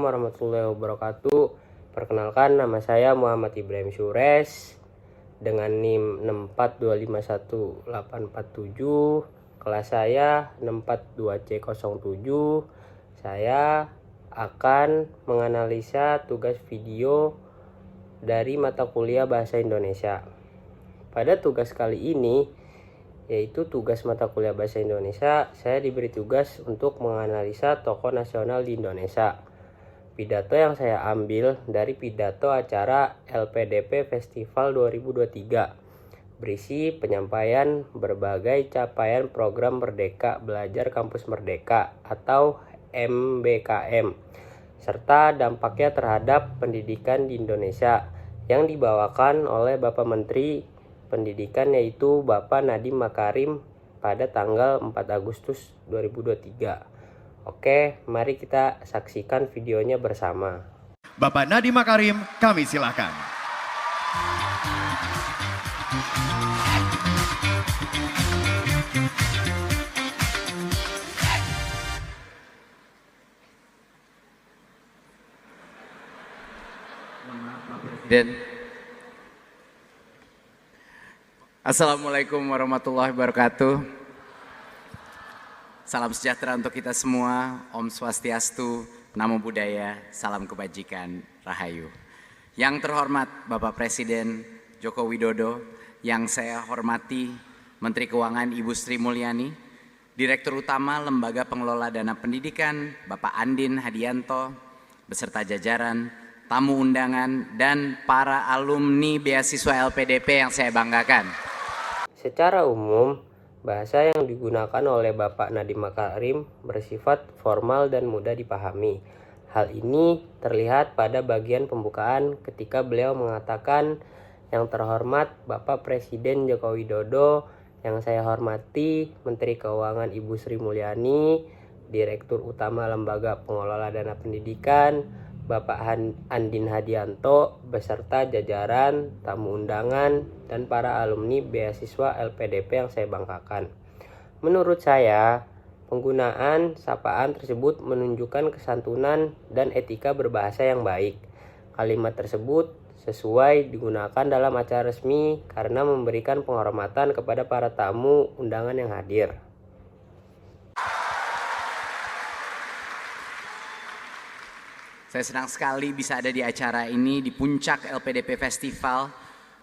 warahmatullahi wabarakatuh. Perkenalkan, nama saya Muhammad Ibrahim Syures dengan NIM 6425187. Kelas saya 642C07. Saya akan menganalisa tugas video dari mata kuliah Bahasa Indonesia. Pada tugas kali ini, yaitu tugas mata kuliah Bahasa Indonesia, saya diberi tugas untuk menganalisa tokoh nasional di Indonesia. Pidato yang saya ambil dari pidato acara LPDP Festival 2023, berisi penyampaian berbagai capaian program Merdeka Belajar Kampus Merdeka atau MBKM, serta dampaknya terhadap pendidikan di Indonesia yang dibawakan oleh Bapak Menteri Pendidikan, yaitu Bapak Nadiem Makarim pada tanggal 4 Agustus 2023. Oke, mari kita saksikan videonya bersama. Bapak Nadiem Makarim, kami silakan. Assalamualaikum warahmatullahi wabarakatuh. Salam sejahtera untuk kita semua. Om Swastiastu, Namo Buddhaya, salam kebajikan, Rahayu. Yang terhormat Bapak Presiden Joko Widodo, yang saya hormati Menteri Keuangan Ibu Sri Mulyani, Direktur Utama Lembaga Pengelola Dana Pendidikan Bapak Andin Hadianto, beserta jajaran, tamu undangan, dan para alumni beasiswa LPDP yang saya banggakan. Secara umum, bahasa yang digunakan oleh Bapak Nadiem Makarim bersifat formal dan mudah dipahami. Hal ini terlihat pada bagian pembukaan ketika beliau mengatakan, "Yang terhormat Bapak Presiden Joko Widodo, yang saya hormati Menteri Keuangan Ibu Sri Mulyani, Direktur Utama Lembaga Pengelola Dana Pendidikan Bapak Andin Hadianto, beserta jajaran, tamu undangan, dan para alumni beasiswa LPDP yang saya banggakan." Menurut saya, penggunaan sapaan tersebut menunjukkan kesantunan dan etika berbahasa yang baik. Kalimat tersebut sesuai digunakan dalam acara resmi karena memberikan penghormatan kepada para tamu undangan yang hadir. Saya senang sekali bisa ada di acara ini, di puncak LPDP Festival.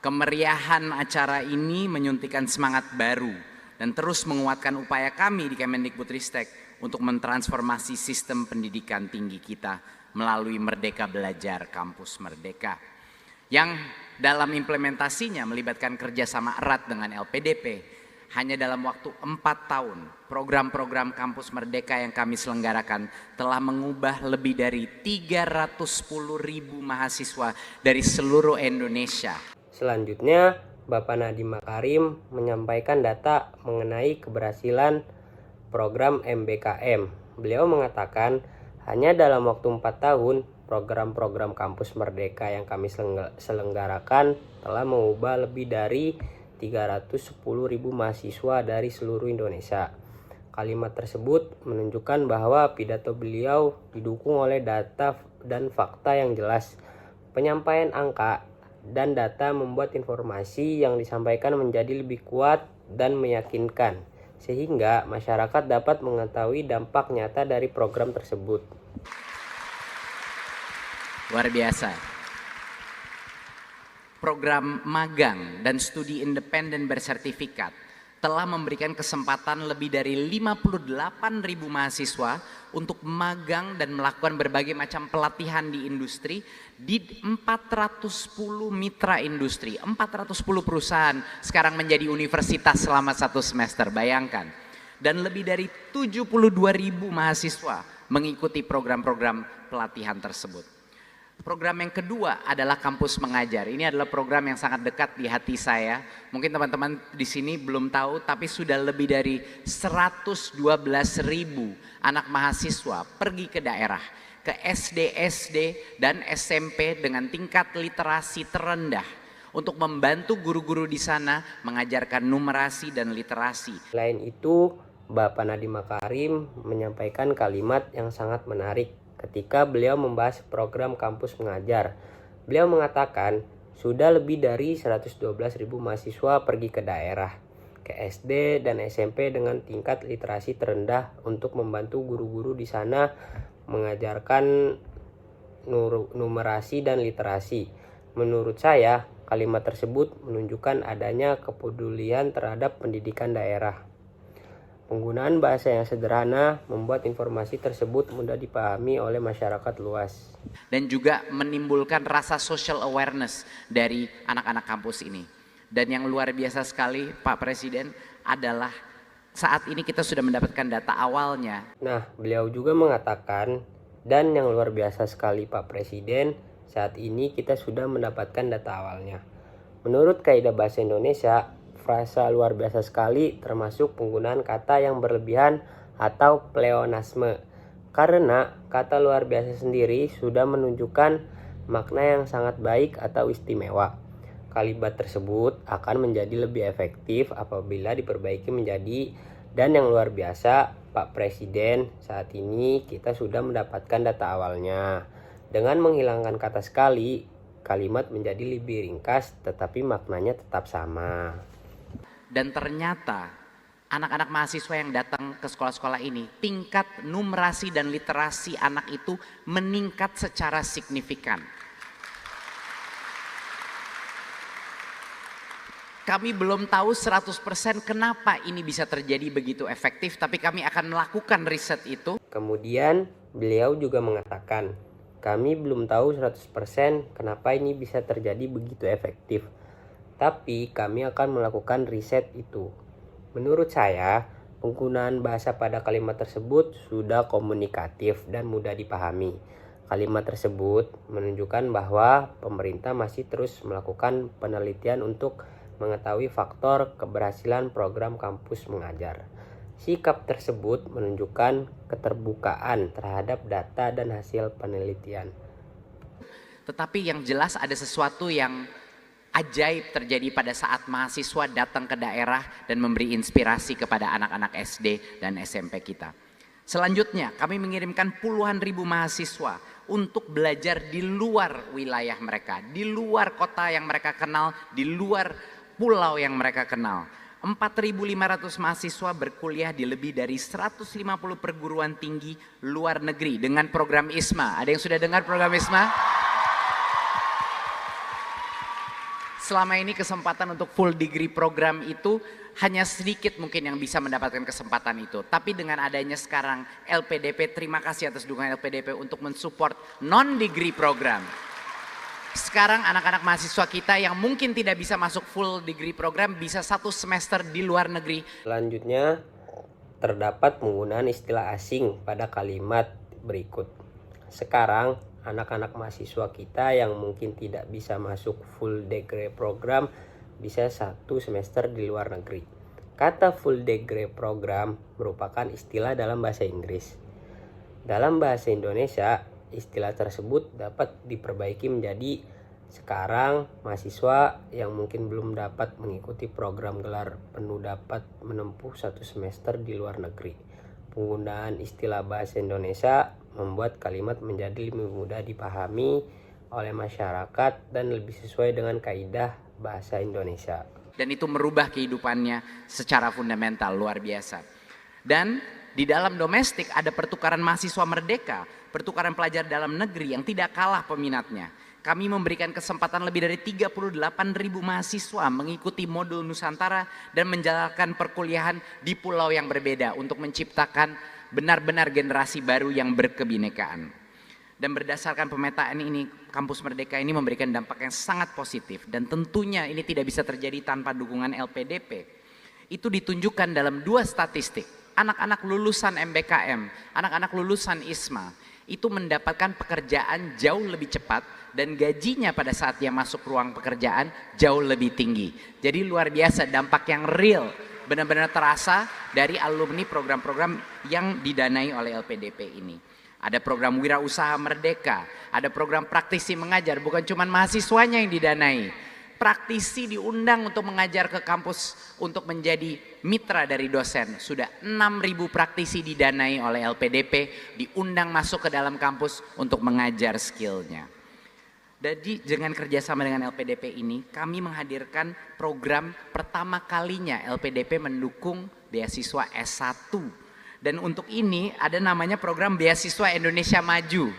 Kemeriahan acara ini menyuntikkan semangat baru dan terus menguatkan upaya kami di Kemendikbudristek untuk mentransformasi sistem pendidikan tinggi kita melalui Merdeka Belajar Kampus Merdeka, yang dalam implementasinya melibatkan kerjasama erat dengan LPDP. Hanya dalam waktu 4 tahun, program-program Kampus Merdeka yang kami selenggarakan telah mengubah lebih dari 310.000 mahasiswa dari seluruh Indonesia. Selanjutnya, Bapak Nadiem Makarim menyampaikan data mengenai keberhasilan program MBKM. Beliau mengatakan, hanya dalam waktu 4 tahun, program-program Kampus Merdeka yang kami selenggarakan telah mengubah lebih dari 310.000 mahasiswa dari seluruh Indonesia. Kalimat tersebut menunjukkan bahwa pidato beliau didukung oleh data dan fakta yang jelas. Penyampaian angka dan data membuat informasi yang disampaikan menjadi lebih kuat dan meyakinkan, sehingga masyarakat dapat mengetahui dampak nyata dari program tersebut. Luar biasa. Program magang dan studi independen bersertifikat telah memberikan kesempatan lebih dari 58.000 mahasiswa untuk magang dan melakukan berbagai macam pelatihan di industri di 410 mitra industri, 410 perusahaan sekarang menjadi universitas selama 1 semester, bayangkan. Dan lebih dari 72.000 mahasiswa mengikuti program-program pelatihan tersebut. Program yang kedua adalah Kampus Mengajar. Ini adalah program yang sangat dekat di hati saya. Mungkin teman-teman di sini belum tahu, tapi sudah lebih dari 112.000 anak mahasiswa pergi ke daerah, ke SD dan SMP dengan tingkat literasi terendah untuk membantu guru-guru di sana mengajarkan numerasi dan literasi. Selain itu, Bapak Nadiem Makarim menyampaikan kalimat yang sangat menarik ketika beliau membahas program kampus mengajar. Beliau mengatakan sudah lebih dari 112.000 mahasiswa pergi ke daerah, ke SD dan SMP dengan tingkat literasi terendah untuk membantu guru-guru di sana mengajarkan numerasi dan literasi. Menurut saya, kalimat tersebut menunjukkan adanya kepedulian terhadap pendidikan daerah. Penggunaan bahasa yang sederhana membuat informasi tersebut mudah dipahami oleh masyarakat luas. Dan juga menimbulkan rasa social awareness dari anak-anak kampus ini. Dan yang luar biasa sekali Pak Presiden adalah saat ini kita sudah mendapatkan data awalnya. Nah, beliau juga mengatakan, dan yang luar biasa sekali Pak Presiden, saat ini kita sudah mendapatkan data awalnya. Menurut kaidah bahasa Indonesia, frasa luar biasa sekali termasuk penggunaan kata yang berlebihan atau pleonasme. Karena kata luar biasa sendiri sudah menunjukkan makna yang sangat baik atau istimewa. Kalimat tersebut akan menjadi lebih efektif apabila diperbaiki menjadi dan yang luar biasa Pak Presiden. Saat ini kita sudah mendapatkan data awalnya. Dengan menghilangkan kata sekali, kalimat menjadi lebih ringkas tetapi maknanya tetap sama. Dan ternyata anak-anak mahasiswa yang datang ke sekolah-sekolah ini, tingkat numerasi dan literasi anak itu meningkat secara signifikan. Kami belum tahu 100% kenapa ini bisa terjadi begitu efektif, tapi kami akan melakukan riset itu. Kemudian beliau juga mengatakan, kami belum tahu 100% kenapa ini bisa terjadi begitu efektif. Tapi kami akan melakukan riset itu. Menurut saya, penggunaan bahasa pada kalimat tersebut sudah komunikatif dan mudah dipahami. Kalimat tersebut menunjukkan bahwa pemerintah masih terus melakukan penelitian untuk mengetahui faktor keberhasilan program kampus mengajar. Sikap tersebut menunjukkan keterbukaan terhadap data dan hasil penelitian. Tetapi yang jelas ada sesuatu yang ajaib terjadi pada saat mahasiswa datang ke daerah dan memberi inspirasi kepada anak-anak SD dan SMP kita. Selanjutnya kami mengirimkan puluhan ribu mahasiswa untuk belajar di luar wilayah mereka, di luar kota yang mereka kenal, di luar pulau yang mereka kenal. 4.500 mahasiswa berkuliah di lebih dari 150 perguruan tinggi luar negeri dengan program ISMA. Ada yang sudah dengar program ISMA? Selama ini kesempatan untuk full degree program itu hanya sedikit mungkin yang bisa mendapatkan kesempatan itu. Tapi dengan adanya sekarang LPDP, terima kasih atas dukungan LPDP untuk mensupport non-degree program. Sekarang anak-anak mahasiswa kita yang mungkin tidak bisa masuk full degree program bisa 1 semester di luar negeri. Selanjutnya, terdapat penggunaan istilah asing pada kalimat berikut. Sekarang, anak-anak mahasiswa kita yang mungkin tidak bisa masuk full degree program bisa 1 semester di luar negeri. Kata full degree program merupakan istilah dalam bahasa Inggris. Dalam bahasa Indonesia, istilah tersebut dapat diperbaiki menjadi sekarang mahasiswa yang mungkin belum dapat mengikuti program gelar penuh dapat menempuh 1 semester di luar negeri. Penggunaan istilah bahasa Indonesia membuat kalimat menjadi lebih mudah dipahami oleh masyarakat dan lebih sesuai dengan kaidah bahasa Indonesia. Dan itu merubah kehidupannya secara fundamental, luar biasa. Dan di dalam domestik ada pertukaran mahasiswa merdeka, pertukaran pelajar dalam negeri yang tidak kalah peminatnya. Kami memberikan kesempatan lebih dari 38.000 mahasiswa mengikuti modul Nusantara dan menjalankan perkuliahan di pulau yang berbeda untuk menciptakan benar-benar generasi baru yang berkebinekaan. Dan berdasarkan pemetaan ini, Kampus Merdeka ini memberikan dampak yang sangat positif. Dan tentunya ini tidak bisa terjadi tanpa dukungan LPDP. Itu ditunjukkan dalam 2 statistik. Anak-anak lulusan MBKM, anak-anak lulusan ISMA, itu mendapatkan pekerjaan jauh lebih cepat dan gajinya pada saat dia masuk ruang pekerjaan jauh lebih tinggi. Jadi luar biasa dampak yang real, benar-benar terasa dari alumni program-program yang didanai oleh LPDP ini. Ada program wirausaha merdeka, ada program praktisi mengajar, bukan cuma mahasiswanya yang didanai. praktisi diundang untuk mengajar ke kampus untuk menjadi mitra dari dosen. Sudah 6.000 praktisi didanai oleh LPDP, diundang masuk ke dalam kampus untuk mengajar skillnya. Jadi dengan kerjasama dengan LPDP ini, kami menghadirkan program pertama kalinya LPDP mendukung beasiswa S1. Dan untuk ini ada namanya program Beasiswa Indonesia Maju.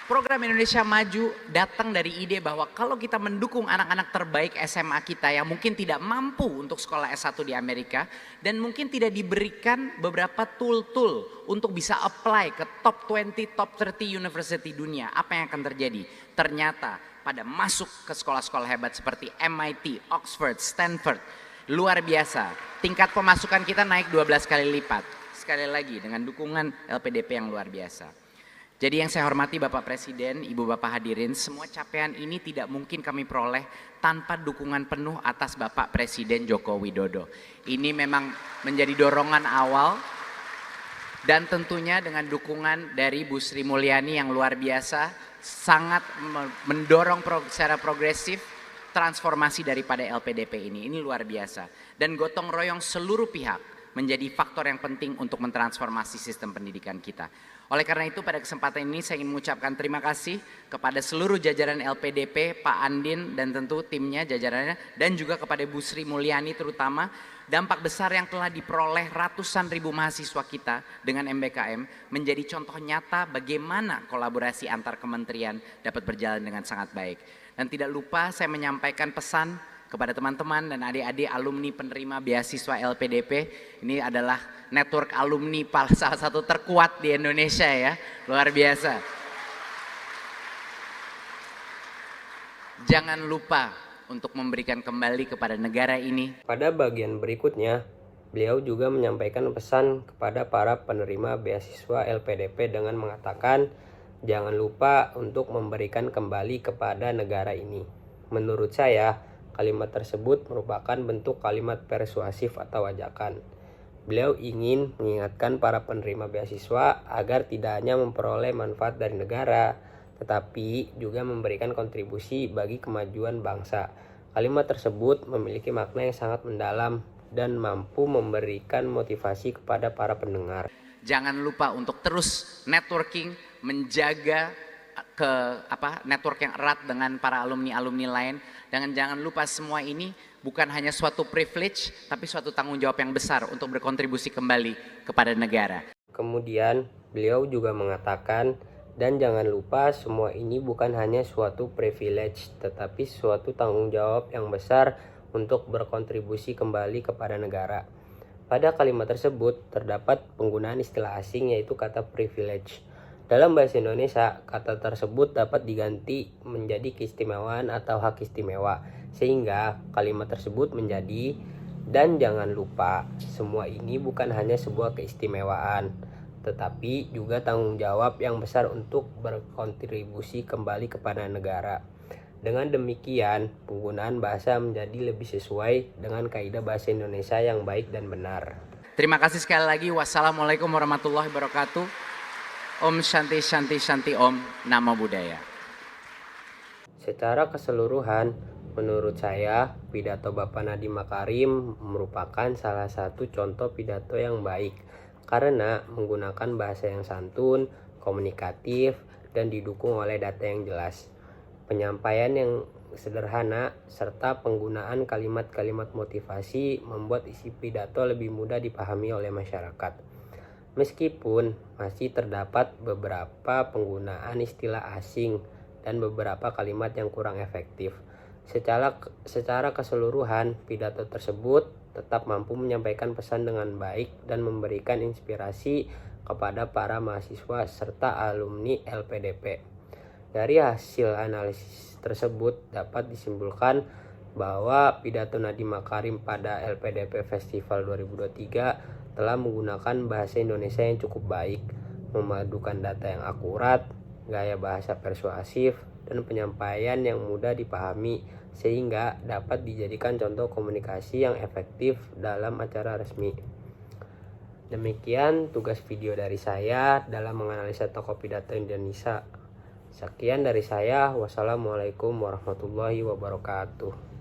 Program Indonesia Maju datang dari ide bahwa kalau kita mendukung anak-anak terbaik SMA kita yang mungkin tidak mampu untuk sekolah S1 di Amerika dan mungkin tidak diberikan beberapa tool-tool untuk bisa apply ke top 20, top 30 university dunia, apa yang akan terjadi? Ternyata pada masuk ke sekolah-sekolah hebat seperti MIT, Oxford, Stanford, luar biasa. Tingkat pemasukan kita naik 12 kali lipat. Sekali lagi dengan dukungan LPDP yang luar biasa. Jadi yang saya hormati Bapak Presiden, Ibu Bapak hadirin, semua capaian ini tidak mungkin kami peroleh tanpa dukungan penuh atas Bapak Presiden Joko Widodo. Ini memang menjadi dorongan awal dan tentunya dengan dukungan dari Bu Sri Mulyani yang luar biasa, sangat mendorong secara progresif transformasi daripada LPDP ini luar biasa. Dan gotong royong seluruh pihak menjadi faktor yang penting untuk mentransformasi sistem pendidikan kita. Oleh karena itu pada kesempatan ini saya ingin mengucapkan terima kasih kepada seluruh jajaran LPDP, Pak Andin dan tentu timnya, jajarannya, dan juga kepada Bu Sri Mulyani terutama. Dampak besar yang telah diperoleh ratusan ribu mahasiswa kita dengan MBKM menjadi contoh nyata bagaimana kolaborasi antar kementerian dapat berjalan dengan sangat baik. Dan tidak lupa saya menyampaikan pesan kepada teman-teman dan adik-adik alumni penerima beasiswa LPDP. Ini adalah network alumni salah satu terkuat di Indonesia ya, luar biasa. Jangan lupa untuk memberikan kembali kepada negara ini. Pada bagian berikutnya, beliau juga menyampaikan pesan kepada para penerima beasiswa LPDP dengan mengatakan, jangan lupa untuk memberikan kembali kepada negara ini. Menurut saya, kalimat tersebut merupakan bentuk kalimat persuasif atau ajakan. Beliau ingin mengingatkan para penerima beasiswa agar tidak hanya memperoleh manfaat dari negara, tetapi juga memberikan kontribusi bagi kemajuan bangsa. Kalimat tersebut memiliki makna yang sangat mendalam dan mampu memberikan motivasi kepada para pendengar. Jangan lupa untuk terus networking, menjaga network yang erat dengan para alumni-alumni lain. Dan jangan lupa semua ini bukan hanya suatu privilege, tapi suatu tanggung jawab yang besar untuk berkontribusi kembali kepada negara. Kemudian beliau juga mengatakan, dan jangan lupa semua ini bukan hanya suatu privilege, tetapi suatu tanggung jawab yang besar untuk berkontribusi kembali kepada negara. Pada kalimat tersebut terdapat penggunaan istilah asing yaitu kata privilege. Dalam bahasa Indonesia, kata tersebut dapat diganti menjadi keistimewaan atau hak istimewa, sehingga kalimat tersebut menjadi, dan jangan lupa, semua ini bukan hanya sebuah keistimewaan, tetapi juga tanggung jawab yang besar untuk berkontribusi kembali kepada negara. Dengan demikian, penggunaan bahasa menjadi lebih sesuai dengan kaidah bahasa Indonesia yang baik dan benar. Terima kasih sekali lagi. Wassalamualaikum warahmatullahi wabarakatuh. Om Shanti Shanti Shanti Om, Namo Buddhaya. Secara keseluruhan, menurut saya, pidato Bapak Nadiem Makarim merupakan salah satu contoh pidato yang baik karena menggunakan bahasa yang santun, komunikatif, dan didukung oleh data yang jelas. Penyampaian yang sederhana serta penggunaan kalimat-kalimat motivasi membuat isi pidato lebih mudah dipahami oleh masyarakat. Meskipun masih terdapat beberapa penggunaan istilah asing dan beberapa kalimat yang kurang efektif, secara keseluruhan pidato tersebut tetap mampu menyampaikan pesan dengan baik dan memberikan inspirasi kepada para mahasiswa serta alumni LPDP. Dari hasil analisis tersebut dapat disimpulkan bahwa pidato Nadiem Makarim pada LPDP Festival 2023 telah menggunakan bahasa Indonesia yang cukup baik, memadukan data yang akurat, gaya bahasa persuasif, dan penyampaian yang mudah dipahami sehingga dapat dijadikan contoh komunikasi yang efektif dalam acara resmi. Demikian tugas video dari saya dalam menganalisa tokoh pidato Indonesia Sekian dari saya. Wassalamualaikum warahmatullahi wabarakatuh.